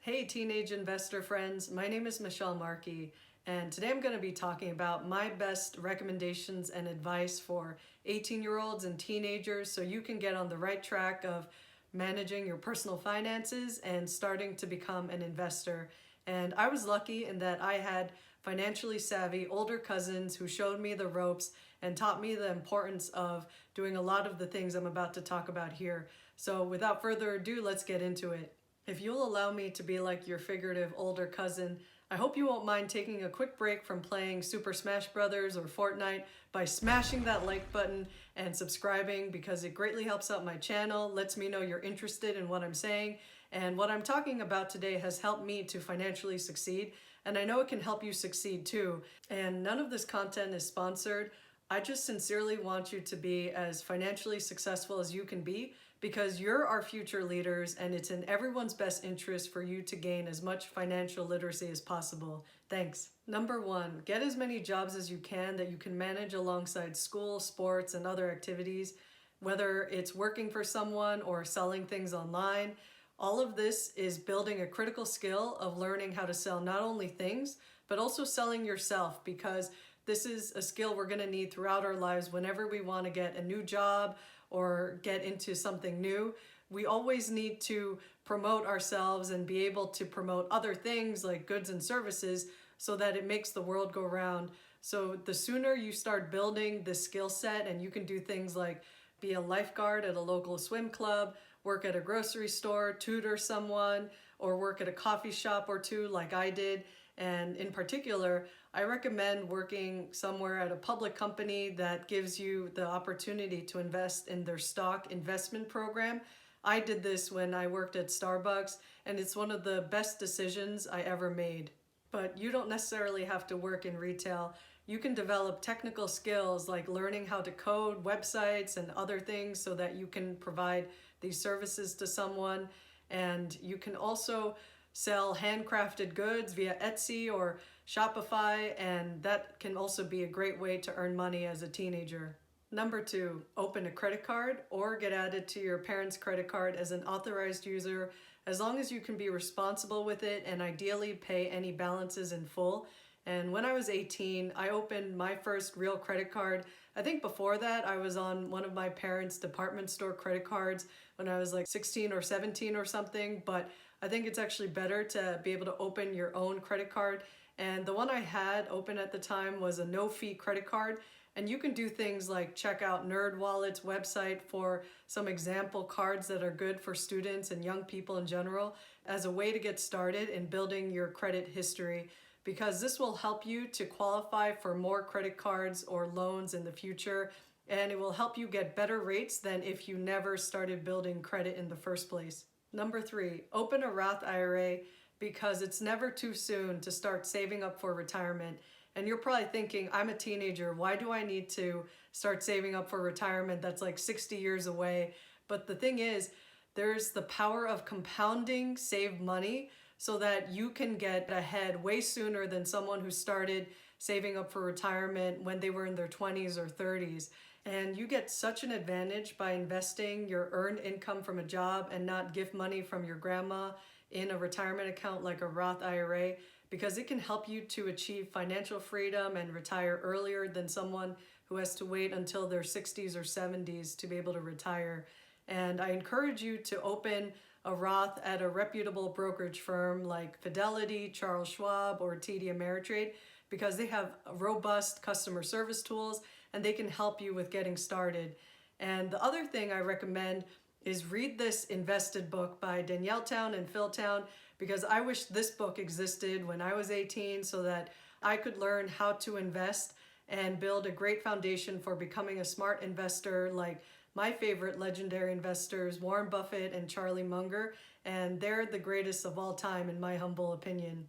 Hey teenage investor friends, my name is Michelle Markey, and today I'm going to be talking about my best recommendations and advice for 18-year-olds and teenagers so you can get on the right track of managing your personal finances and starting to become an investor. And I was lucky in that I had financially savvy older cousins who showed me the ropes and taught me the importance of doing a lot of the things I'm about to talk about here. So without further ado, let's get into it. If you'll allow me to be like your figurative older cousin, I hope you won't mind taking a quick break from playing Super Smash Brothers or Fortnite by smashing that like button and subscribing, because it greatly helps out my channel, lets me know you're interested in what I'm saying, and what I'm talking about today has helped me to financially succeed, and I know it can help you succeed too. And none of this content is sponsored. I just sincerely want you to be as financially successful as you can be, because you're our future leaders and it's in everyone's best interest for you to gain as much financial literacy as possible. Thanks. Number one, get as many jobs as you can that you can manage alongside school, sports, and other activities, whether it's working for someone or selling things online. All of this is building a critical skill of learning how to sell not only things, but also selling yourself, because this is a skill we're going to need throughout our lives whenever we want to get a new job or get into something new. We always need to promote ourselves and be able to promote other things like goods and services so that it makes the world go round. So the sooner you start building this skill set, and you can do things like be a lifeguard at a local swim club, work at a grocery store, tutor someone, or work at a coffee shop or two like I did. And in particular, I recommend working somewhere at a public company that gives you the opportunity to invest in their stock investment program. I did this when I worked at Starbucks, and it's one of the best decisions I ever made. But you don't necessarily have to work in retail. You can develop technical skills like learning how to code websites and other things so that you can provide these services to someone. And you can also sell handcrafted goods via Etsy or Shopify, and that can also be a great way to earn money as a teenager. Number two, open a credit card or get added to your parents' credit card as an authorized user, as long as you can be responsible with it and ideally pay any balances in full. And when I was 18, I opened my first real credit card. I think before that, I was on one of my parents' department store credit cards when I was like 16 or 17 or something, but I think it's actually better to be able to open your own credit card. And the one I had open at the time was a no-fee credit card. And you can do things like check out Nerdwallet's website for some example cards that are good for students and young people in general as a way to get started in building your credit history, because this will help you to qualify for more credit cards or loans in the future, and it will help you get better rates than if you never started building credit in the first place. Number three, open a Roth IRA, because it's never too soon to start saving up for retirement. And you're probably thinking, I'm a teenager, why do I need to start saving up for retirement that's like 60 years away? But the thing is, there's the power of compounding saved money so that you can get ahead way sooner than someone who started saving up for retirement when they were in their 20s or 30s. And you get such an advantage by investing your earned income from a job and not gift money from your grandma in a retirement account like a Roth IRA, because it can help you to achieve financial freedom and retire earlier than someone who has to wait until their 60s or 70s to be able to retire. And I encourage you to open a Roth at a reputable brokerage firm like Fidelity, Charles Schwab, or TD Ameritrade, because they have robust customer service tools and they can help you with getting started. And the other thing I recommend is read this Invested book by Danielle Town and Phil Town, because I wish this book existed when I was 18 so that I could learn how to invest and build a great foundation for becoming a smart investor like my favorite legendary investors, Warren Buffett and Charlie Munger, and they're the greatest of all time in my humble opinion.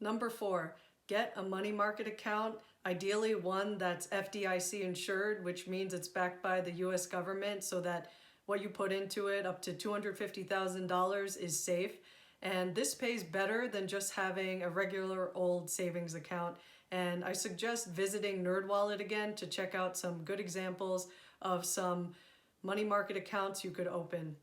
Number four, get a money market account, ideally one that's FDIC insured, which means it's backed by the US government so that what you put into it, up to $250,000, is safe. And this pays better than just having a regular old savings account. And I suggest visiting Nerdwallet again to check out some good examples of some money market accounts you could open.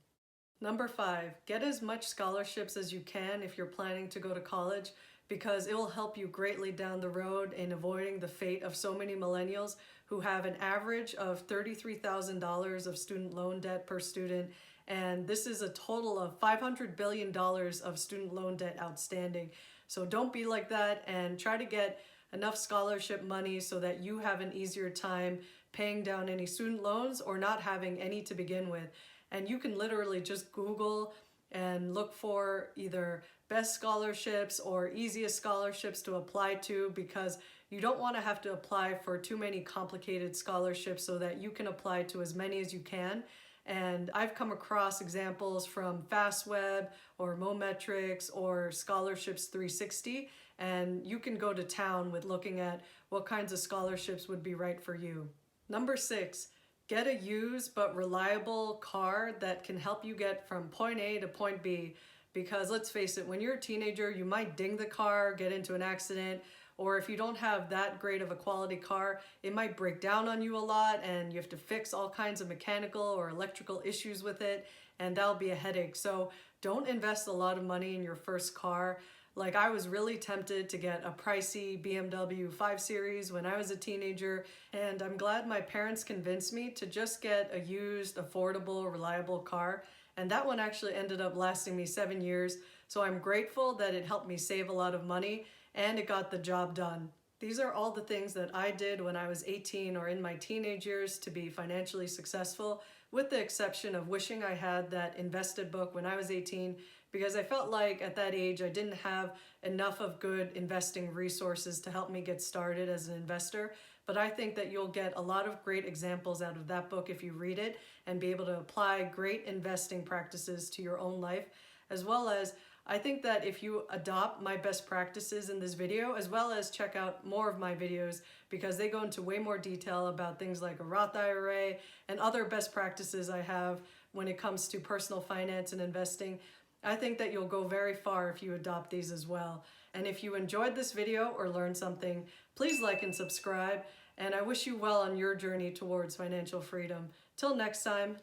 Number 5, get as much scholarships as you can if you're planning to go to college, because it will help you greatly down the road in avoiding the fate of so many millennials who have an average of $33,000 of student loan debt per student. And this is a total of $500 billion of student loan debt outstanding. So don't be like that, and try to get enough scholarship money so that you have an easier time paying down any student loans or not having any to begin with. And you can literally just Google and look for either best scholarships or easiest scholarships to apply to, because you don't want to have to apply for too many complicated scholarships, so that you can apply to as many as you can. And I've come across examples from FastWeb or Mometrics or Scholarships 360, and you can go to town with looking at what kinds of scholarships would be right for you. Number 6, get a used but reliable car that can help you get from point A to point B. Because let's face it, when you're a teenager, you might ding the car, get into an accident, or if you don't have that great of a quality car, it might break down on you a lot and you have to fix all kinds of mechanical or electrical issues with it, and that'll be a headache. So don't invest a lot of money in your first car. Like, I was really tempted to get a pricey BMW 5 Series when I was a teenager, and I'm glad my parents convinced me to just get a used, affordable, reliable car. And that one actually ended up lasting me 7 years. So I'm grateful that it helped me save a lot of money and it got the job done. These are all the things that I did when I was 18 or in my teenage years to be financially successful, with the exception of wishing I had that invested book when I was 18, because I felt like at that age I didn't have enough of good investing resources to help me get started as an investor. But I think that you'll get a lot of great examples out of that book if you read it, and be able to apply great investing practices to your own life. As well as, I think that if you adopt my best practices in this video, as well as check out more of my videos, because they go into way more detail about things like a Roth IRA and other best practices I have when it comes to personal finance and investing, I think that you'll go very far if you adopt these as well. And if you enjoyed this video or learned something, please like and subscribe. And I wish you well on your journey towards financial freedom. Till next time.